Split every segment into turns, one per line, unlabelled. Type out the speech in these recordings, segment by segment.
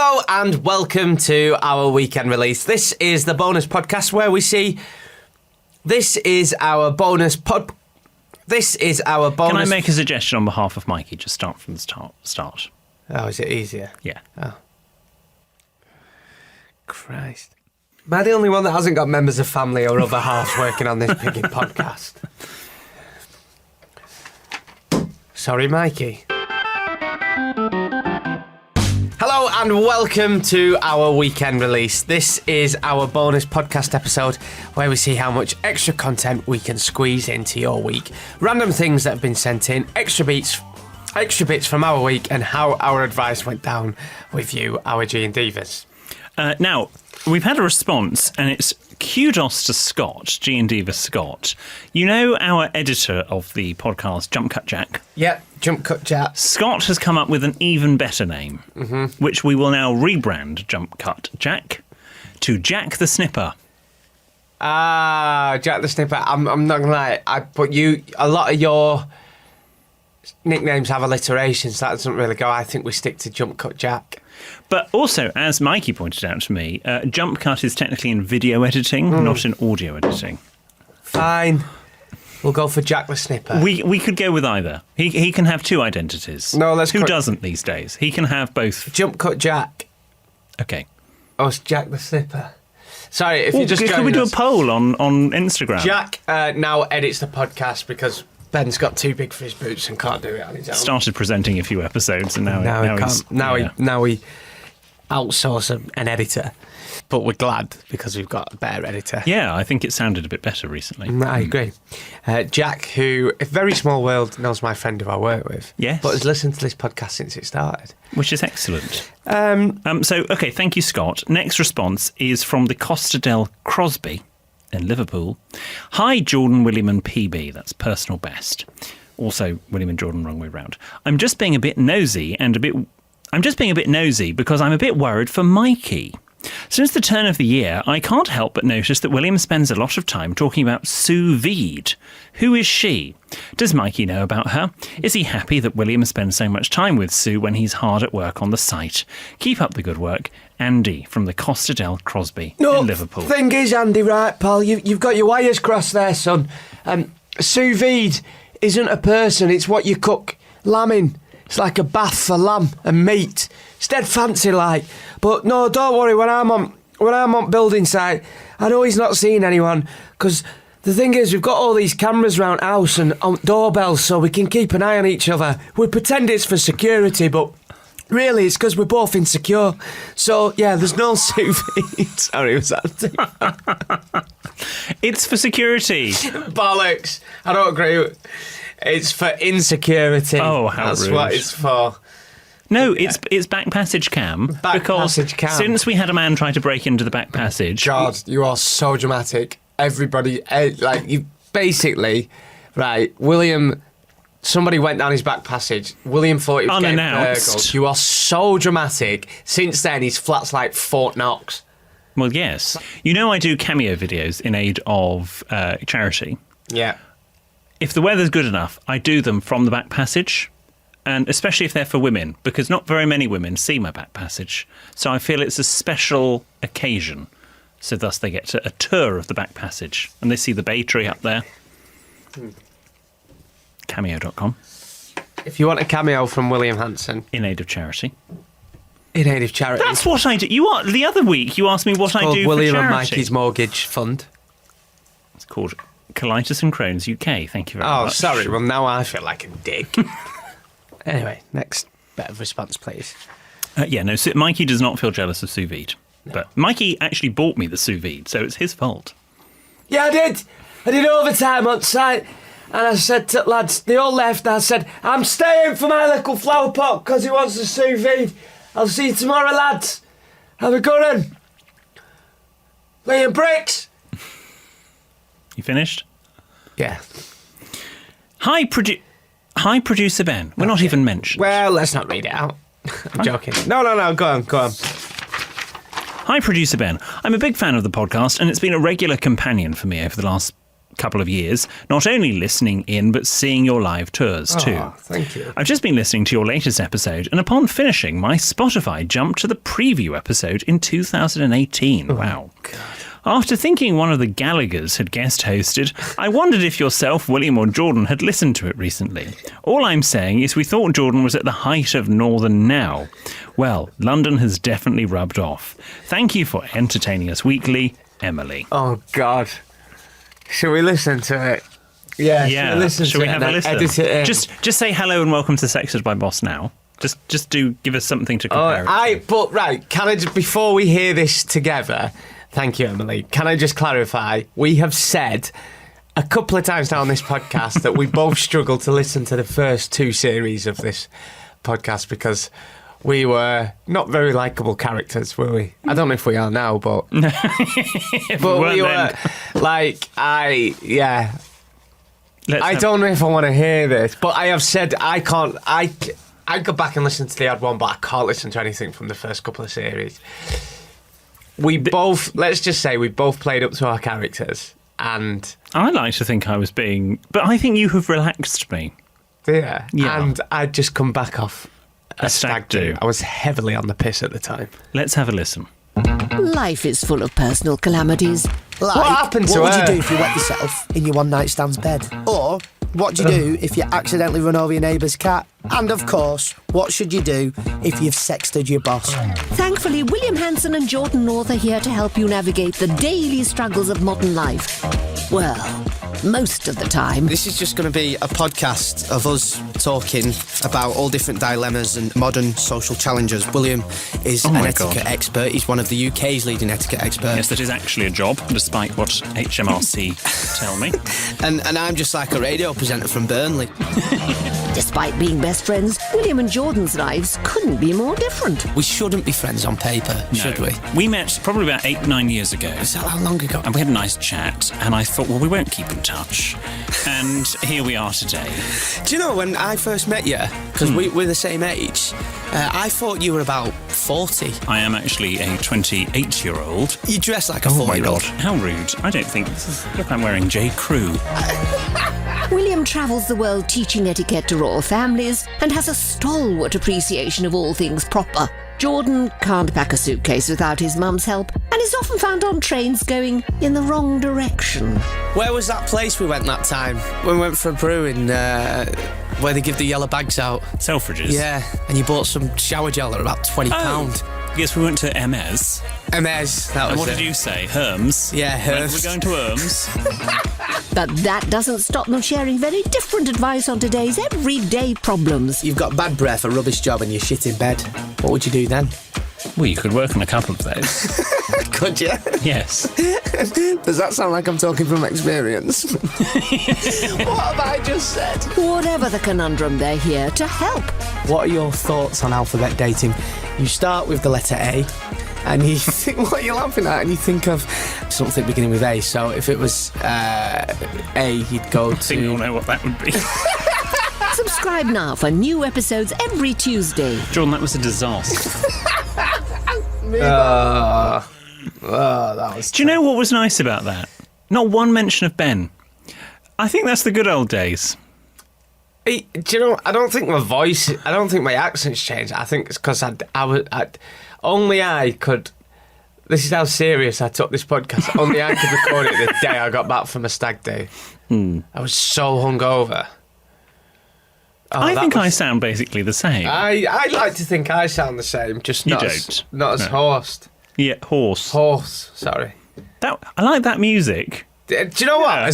Hello and welcome to our weekend release. This is the bonus podcast where we see... This is our bonus... Can I
make a suggestion on behalf of Mikey? Just start from the start.
Oh, is it easier?
Yeah.
Oh. Christ. Am I the only one that hasn't got members of family or other halves working on this piggy podcast? Sorry, Mikey. Hello and welcome to our weekend release. This is our bonus podcast episode where we see how much extra content we can squeeze into your week. Random things that have been sent in, extra bits from our week, and how our advice went down with you, our G and Divas.
Now, we've had a response, and it's kudos to Scott, G and Diva Scott. You know our editor of the podcast, Jump Cut Jack?
Yep, Jump Cut Jack.
Scott has come up with an even better name, which we will now rebrand Jump Cut Jack to Jack the Snipper.
Ah, Jack the Snipper. I'm not going to lie, a lot of your nicknames have alliterations. That doesn't really go. I think we stick to Jump Cut Jack.
But also, as Mikey pointed out to me, Jump Cut is technically in video editing, not in audio editing.
Fine. We'll go for Jack the Snipper.
We could go with either. He can have two identities.
No, let's...
Who doesn't these days? He can have both.
Jump Cut Jack.
Okay.
Oh, it's Jack the Snipper. Sorry, if you just
could we do a poll on Instagram?
Jack now edits the podcast because Ben's got too big for his boots and can't do it on his own.
Started presenting a few episodes and now
we outsource an editor. But we're glad because we've got a better editor.
Yeah, I think it sounded a bit better recently.
I agree. Jack, who, a very small world, knows my friend who I work with.
Yes.
But has listened to this podcast since it started.
Which is excellent. Okay, thank you, Scott. Next response is from the Costa del Crosby in Liverpool. Hi, Jordan, William and PB. That's personal best. Also, William and Jordan, wrong way round. I'm just being a bit nosy because I'm a bit worried for Mikey. Since the turn of the year, I can't help but notice that William spends a lot of time talking about sous vide. Who is she? Does Mikey know about her? Is he happy that William spends so much time with Sue when he's hard at work on the site? Keep up the good work. Andy from the Costa del Crosby in Liverpool.
Thing is, Andy, right, pal, you've got your wires crossed there, son. Sous vide isn't a person, it's what you cook lamb in. It's like a bath for lamb and meat. It's dead fancy like. But no, don't worry, when I'm on building site, I know he's not seeing anyone, because the thing is, we've got all these cameras around house and doorbells so we can keep an eye on each other. We pretend it's for security, but really it's because we're both insecure. So, yeah, there's no sous vide. Sorry, was that?
It's for security.
Bollocks. I don't agree. It's for insecurity.
Oh, how
That's
rude.
what it's for.
No, it's back passage cam.
Passage cam.
Since we had a man try to break into the back passage...
God, you are so dramatic. Everybody, you basically, right, William... Somebody went down his back passage. William thought he was
unannounced.
Getting burgled. You are so dramatic. Since then, his flat's like Fort Knox.
Well, yes. You know I do cameo videos in aid of charity.
Yeah.
If the weather's good enough, I do them from the back passage, and especially if they're for women, because not very many women see my back passage. So I feel it's a special occasion. So thus they get a tour of the back passage, and they see the bay tree up there. Cameo.com.
If you want a cameo from William Hanson.
In aid of charity.
In aid of charity.
That's what I do. The other week you asked me what I do
William
for charity.
and Mikey's Mortgage Fund.
It's called Colitis and Crohn's UK. Thank you very much.
Oh, sorry. Well, now I feel like a dick. Anyway, next bit of response, please.
So Mikey does not feel jealous of sous vide. No. But Mikey actually bought me the sous vide, so it's his fault.
Yeah, I did. I did overtime on site. And I said to the lads, they all left. I said, I'm staying for my little flower pot because he wants the sous vide. I'll see you tomorrow, lads. Have a good one. Laying bricks.
You finished?
Yeah.
Hi, producer Ben. We're not even mentioned.
Well, let's not read it out. I'm joking. No. Go on.
Hi, producer Ben. I'm a big fan of the podcast, and it's been a regular companion for me over the last couple of years, not only listening in, but seeing your live tours too.
Oh, thank you.
I've just been listening to your latest episode, and upon finishing, my Spotify jumped to the preview episode in 2018. Wow.
God.
After thinking one of the Gallaghers had guest hosted, I wondered if yourself, William, or Jordan had listened to it recently. All I'm saying is we thought Jordan was at the height of Northern Now. Well, London has definitely rubbed off. Thank you for entertaining us weekly, Emily.
Oh, God. Shall we listen to it? Yeah.
Shall we have a listen?
Edit it in?
Just say hello and welcome to Sexted by Boss now. Just give us something to compare it to.
Can I just, before we hear this together... Thank you, Emily. Can I just clarify? We have said a couple of times now on this podcast that we both struggled to listen to the first 2 series of this podcast because we were not very likeable characters, were we? I don't know if we are now, but... but we were... I don't know if I want to hear this, but I have said I can't... I go back and listen to the ad one, but I can't listen to anything from the first couple of series. Let's just say we both played up to our characters, and...
I like to think I was being... But I think you have relaxed me.
Yeah. And I'd just come back off a stag do. I was heavily on the piss at the time.
Let's have a listen.
Life is full of personal calamities.
Like,
What happened to
What
her?
would you do if you wet yourself in your one night stand's bed? Or what do you do if you accidentally run over your neighbour's cat? And of course, what should you do if you've sexted your boss?
Thankfully, William Hanson and Jordan North are here to help you navigate the daily struggles of modern life. Well, most of the time.
This is just going to be a podcast of us talking about all different dilemmas and modern social challenges. William is an etiquette expert. He's one of the UK's leading etiquette experts.
Yes, that is actually a job, despite what HMRC tell me.
And I'm just like a radio presenter from Burnley.
Despite being best friends, William and Jordan's lives couldn't be more different.
We shouldn't be friends on paper, should we?
We met probably about 8-9 years ago.
Is that how long ago?
And we had a nice chat, and I thought, well, we won't keep in touch. And here we are today.
Do you know, when I first met you, because we're the same age, I thought you were about 40.
I am actually a 28-year-old.
You dress like a 40-year-old.
How rude. I don't think... Look, I'm wearing J. Crew.
William travels the world teaching etiquette to royal families and has a stalwart appreciation of all things proper. Jordan can't pack a suitcase without his mum's help and is often found on trains going in the wrong direction.
Where was that place we went that time? When we went for a brew in where they give the yellow bags out?
Selfridges.
Yeah, and you bought some shower gel at about £20.
Yes, we went to MS.
MS, that
And
was
what
it.
did you say? Herms?
Yeah, Herms.
We're going to Herms.
But that doesn't stop them sharing very different advice on today's everyday problems.
You've got bad breath, a rubbish job, and you're shit in bed. What would you do then?
Well, you could work on a couple of those.
Could you?
Yes.
Does that sound like I'm talking from experience? What have I just said?
Whatever the conundrum, they're here to help.
What are your thoughts on alphabet dating? You start with the letter A, and you think, what are you laughing at? And you think of something beginning with A. So if it was A, you'd go
I think we all
to...
know what that would be.
Subscribe now for new episodes every Tuesday.
Jordan, that was a disaster.
that was...
Do you know what was nice about that? Not one mention of Ben. I think that's the good old days.
Do you know, I don't think my accent's changed. I think it's because only I could... This is how serious I took this podcast. Only I could record it the day I got back from a stag do. I was so hungover. Oh,
I think I sound basically the same.
I like to think I sound the same, just
You
not
don't.
as horsed.
Yeah, horse.
Horse, sorry.
I like that music.
Do you know what?
Yeah.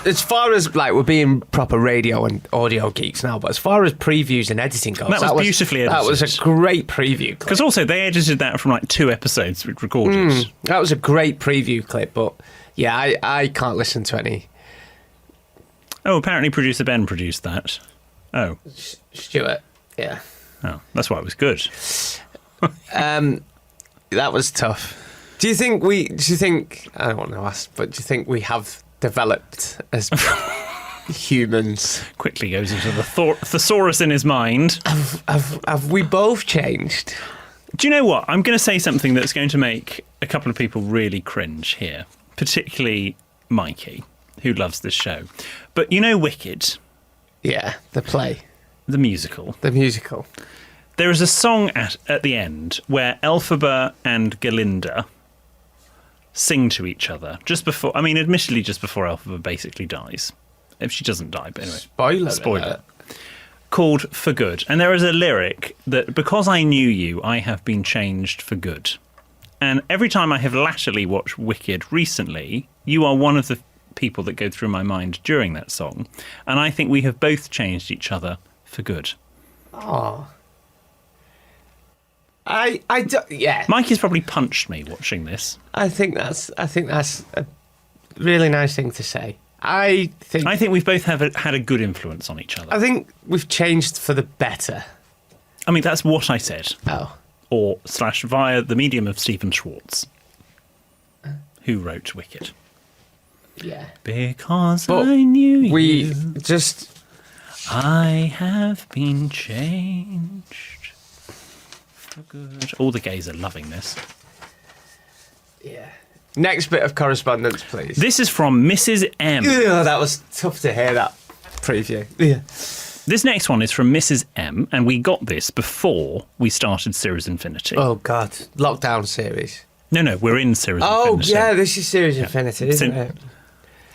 As far as, like, we're being proper radio and audio geeks now, but as far as previews and editing goes,
That was beautifully edited.
That was a great preview clip.
Because also they edited that from like 2 episodes we'd recorded.
That was a great preview clip, but yeah, I can't listen to any.
Oh, apparently producer Ben produced that. Oh.
Stuart, yeah.
Oh, that's why it was good.
That was tough. Do you think I don't want to ask, but do you think we have developed as humans?
Quickly goes into the thesaurus in his mind.
Have we both changed?
Do you know what? I'm going to say something that's going to make a couple of people really cringe here, particularly Mikey. who loves this show. But you know Wicked,
Yeah, the play,
the musical.
the musical.
There is a song at the end where Elphaba and Galinda sing to each other just before, admittedly just before Elphaba basically dies. If she doesn't die, but anyway. Spoiler. Called For Good. And there is a lyric that, because I knew you, I have been changed for good. And every time I have latterly watched Wicked recently, you are one of the people that go through my mind during that song. And I think we have both changed each other for good.
Oh. Yeah.
Mikey's probably punched me watching this.
I think that's a really nice thing to say. I think
we've both had a good influence on each other.
I think we've changed for the better.
That's what I said.
Oh.
Or / via the medium of Stephen Schwartz, who wrote Wicked.
Yeah.
Because
But
I knew
we
you.
just...
I have been changed for good. All the gays are loving this.
Yeah. Next bit of correspondence, please.
This is from Mrs. M.
Ugh, that was tough to hear, that preview. Yeah.
This next one is from Mrs. M, and we got this before we started Series Infinity.
Oh, God. Lockdown series.
No, we're in Series
Oh,
Infinity.
yeah, this is Series Infinity, isn't
So-
it?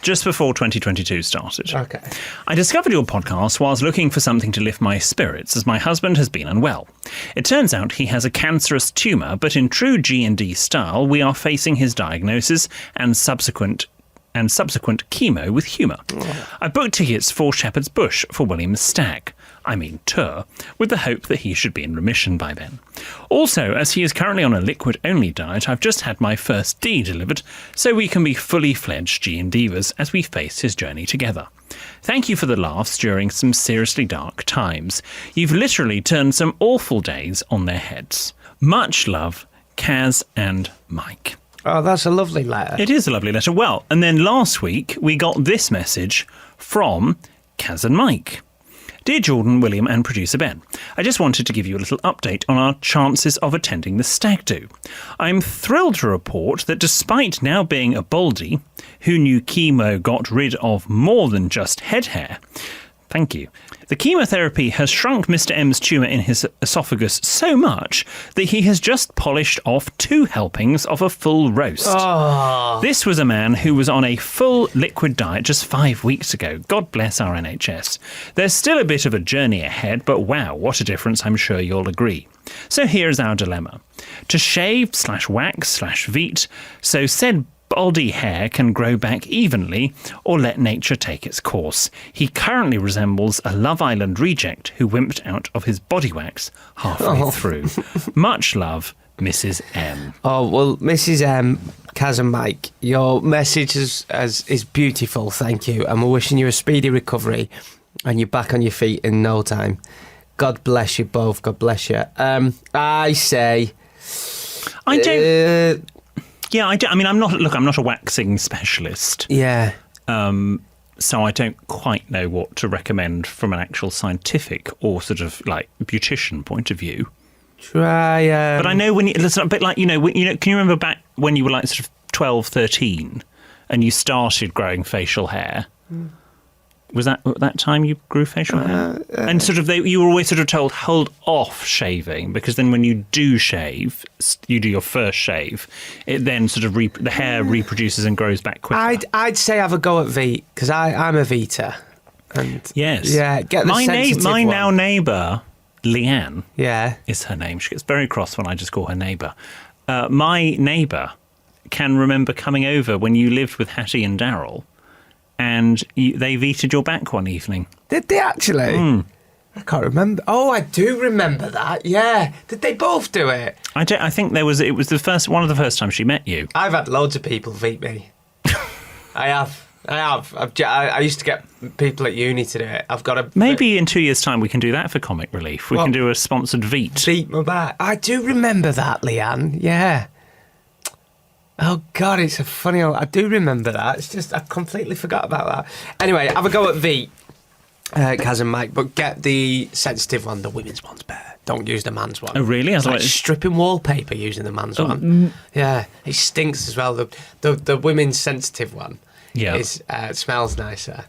Just before 2022 started.
Okay.
I discovered your podcast whilst looking for something to lift my spirits, as my husband has been unwell. It turns out he has a cancerous tumour, but in true G&D style, we are facing his diagnosis and subsequent chemo with humour. I booked tickets for Shepherd's Bush for William's stag. tour, with the hope that he should be in remission by then. Also, as he is currently on a liquid-only diet, I've just had my first D delivered, so we can be fully fledged G&Divas as we face his journey together. Thank you for the laughs during some seriously dark times. You've literally turned some awful days on their heads. Much love, Kaz and Mike.
Oh, that's a lovely letter.
It is a lovely letter. Well, and then last week we got this message from Kaz and Mike. Dear Jordan, William and producer Ben, I just wanted to give you a little update on our chances of attending the stag do. I'm thrilled to report that despite now being a baldy, who knew chemo got rid of more than just head hair, thank you, the chemotherapy has shrunk Mr. M's tumour in his esophagus so much that he has just polished off 2 helpings of a full roast.
Oh.
This was a man who was on a full liquid diet just 5 weeks ago. God bless our NHS. There's still a bit of a journey ahead, but wow, what a difference, I'm sure you'll agree. So here's our dilemma. To shave /wax /vite, so said baldy hair can grow back evenly, or let nature take its course. He currently resembles a Love Island reject who wimped out of his body wax halfway through. Much love, Mrs. M.
Oh, well, Mrs. M, Kaz and Mike, your message is beautiful, thank you. And we're wishing you a speedy recovery and you're back on your feet in no time. God bless you both, God bless you. I say...
I don't... Yeah, I don't. I mean, I'm not a waxing specialist.
Yeah.
So I don't quite know what to recommend from an actual scientific or sort of like beautician point of view.
Try.
But I know it's a bit like, can you remember back when you were like sort of 12, 13 and you started growing facial hair? Was that time you grew facial hair? And sort of you were always sort of told, hold off shaving, because then when you do shave, you do your first shave, it then sort of the hair reproduces and grows back quicker.
I'd say have a go at Vite, because I'm a Vita. And
yes.
Yeah, get the sensitive
my
one.
now neighbour, Leanne,
yeah,
is her name. She gets very cross when I just call her neighbour. My neighbour can remember coming over when you lived with Hattie and Daryl, and they vetoed your back one evening.
Did they actually? I can't remember. Oh, I do remember that. Yeah. Did they both do it?
I think it was one of the first times she met you.
I've had loads of people veto me. I have. I used to get people at uni to do it. I've got a...
Maybe in 2 years' time we can do that for Comic Relief. We can do a sponsored veto.
Beat my back. I do remember that, Leanne. Yeah. Oh, God, it's a funny old... I do remember that. It's just I completely forgot about that. Anyway, have a go at Vite, Kaz and Mike, but get the sensitive one. The women's one's better. Don't use the man's one.
Oh, really?
It's like stripping wallpaper using the man's one. Yeah, it stinks as well. The women's sensitive one
Yeah.
is smells nicer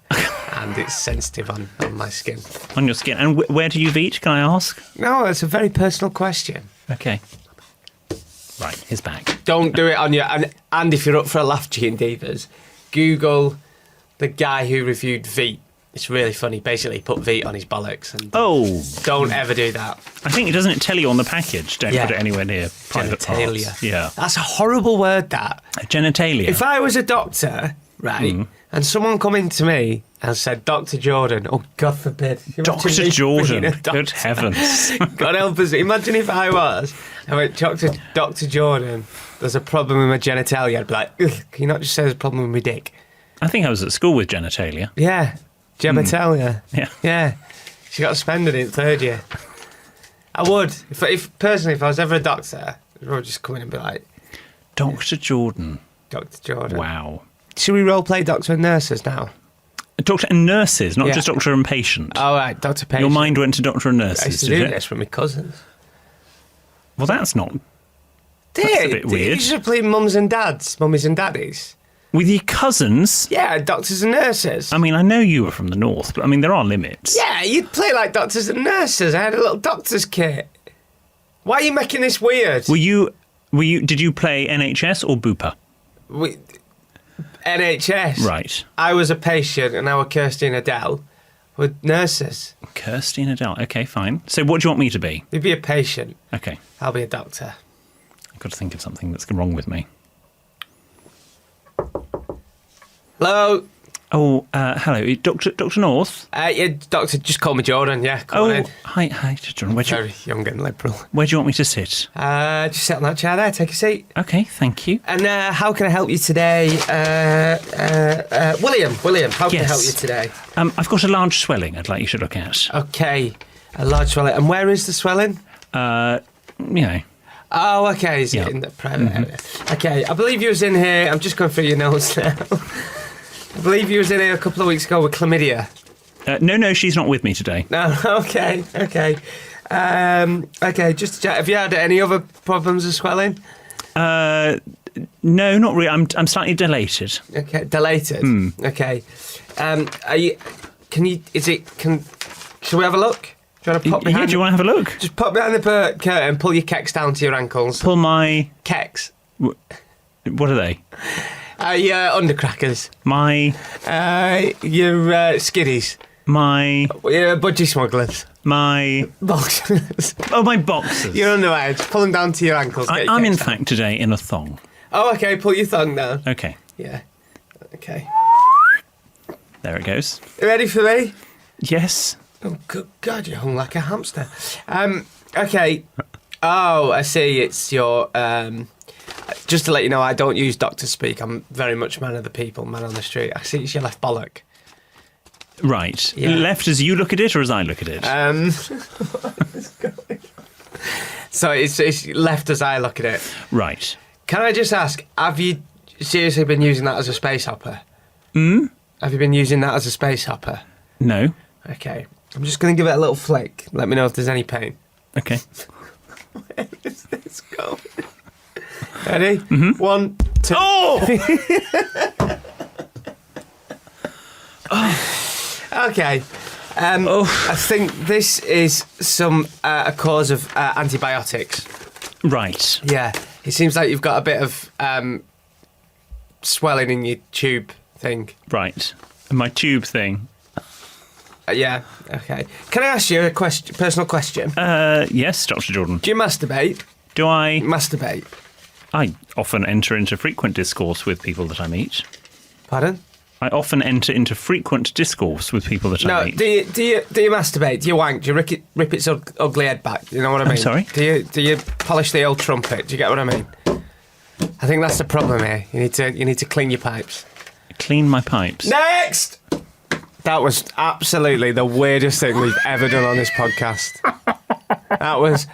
and it's sensitive on my skin.
On your skin. And where do you eat, can I ask?
No, it's a very personal question.
Okay. Right, he's back.
Don't do it on your... And if you're up for a laugh, Gene Divas, Google the guy who reviewed Veet. It's really funny. Basically, he put Veet on his bollocks. And don't ever do that.
I think, doesn't it tell you on the package? Don't put it anywhere near private
Genitalia.
parts. Yeah.
That's a horrible word, that.
Genitalia.
If I was a doctor, right, and someone come in to me and said, Dr. Jordan, oh, God forbid.
Dr. Jordan, good heavens.
God help us. Imagine if I went, Dr. Jordan, there's a problem with my genitalia. I'd be like, ugh, can you not just say there's a problem with my dick?
I think I was at school with genitalia.
Yeah, genitalia.
Yeah.
Yeah. She got suspended in third year. I would. If personally, if I was ever a doctor, I would just come in and be like,
Dr. Jordan.
Dr. Jordan.
Wow.
Should we role play doctor and nurses now?
Doctor and nurses, not just doctor and patient.
Oh, right, doctor patient.
Your mind went to doctor and nurses,
I used to
did
do
it?
this with my cousins.
Well, that's not...
That's
a bit weird.
You should play mummies and daddies.
With your cousins?
Yeah, doctors and nurses.
I mean, I know you were from the north, but I mean, there are limits.
Yeah, you'd play like doctors and nurses. I had a little doctor's kit. Why are you making this weird?
Did you play NHS or Bupa?
NHS.
Right.
I was a patient and now Kirsty and Adele were nurses.
Kirsty and Adele. Okay, fine. So what do you want me to be?
You'd be a patient.
Okay.
I'll be a doctor.
I've got to think of something that's wrong with me.
Hello?
Oh, hello. Dr. North?
Yeah, doctor, just call me Jordan, yeah. Come on in.
Hi, Jordan.
Very young and liberal.
Where do you want me to sit?
Just sit on that chair there, take a seat.
Okay, thank you.
And how can I help you today? William, how can I help you today?
I've got a large swelling I'd like you to look at.
Okay, a large swelling. And where is the swelling? Oh, okay, is it in the private area? Okay, I believe you was in here, I'm just going through your notes now. I believe you was in here a couple of weeks ago with chlamydia.
No, she's not with me today.
No, okay. Just to check, have you had any other problems of swelling?
No, not really. I'm slightly dilated.
Okay, dilated. Okay. Shall we have a look? Do you want to pop behind?
Yeah, do you want to have a look?
Just pop behind the curtain, pull your kecks down to your ankles.
Pull my...
Kecks.
What are they?
Your undercrackers.
My...
Your skiddies.
My...
Your budgie smugglers.
My...
Boxers.
Oh, my boxers.
Your underwear. Just pull them down to your ankles.
I'm in fact today in a thong.
Oh, okay. Pull your thong down.
Okay.
Yeah. Okay.
There it goes.
You ready for me?
Yes.
Oh, good God, you hung like a hamster. Okay. Oh, I see. It's your... just to let you know, I don't use doctor speak. I'm very much man of the people, man on the street. I see it's your left bollock.
Right.
Yeah.
Left as you look at it or as I look at it?
So it's left as I look at it.
Right.
Can I just ask, have you seriously been using that as a space hopper? Have you been using that as a space hopper?
No.
Okay. I'm just going to give it a little flick. Let me know if there's any pain.
Okay.
Where does this go? Ready? 1, 2.
Oh!
Okay. I think this is a cause of antibiotics.
Right.
Yeah. It seems like you've got a bit of swelling in your tube thing.
Right. My tube thing.
Yeah. Okay. Can I ask you a personal question?
Yes, Dr. Jordan.
Do you masturbate?
Do I?
Masturbate.
I often enter into frequent discourse with people that I meet.
Pardon?
I often enter into frequent discourse with people that I meet.
Do you masturbate? Do you wank? Do you rip its ugly head back? You know what I mean?
I'm sorry?
Do you polish the old trumpet? Do you get what I mean? I think that's the problem here. You need to clean your pipes.
Clean my pipes.
Next! That was absolutely the weirdest thing we've ever done on this podcast. That was...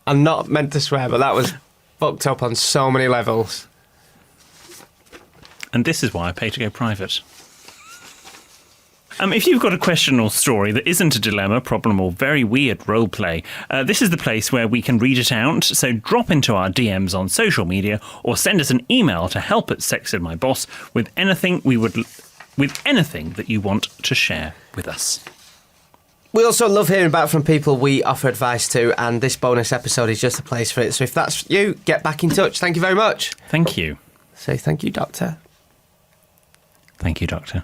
I'm not meant to swear, but that was fucked up on so many levels.
And this is why I pay to go private. If you've got a question or story that isn't a dilemma, problem, or very weird role play, this is the place where we can read it out. So drop into our DMs on social media or send us an email to help@sextedmyboss with anything that you want to share with us.
We also love hearing back from people we offer advice to, and this bonus episode is just a place for it. So if that's you, get back in touch. Thank you very much.
Thank you.
Say thank you, Doctor.
Thank you, Doctor.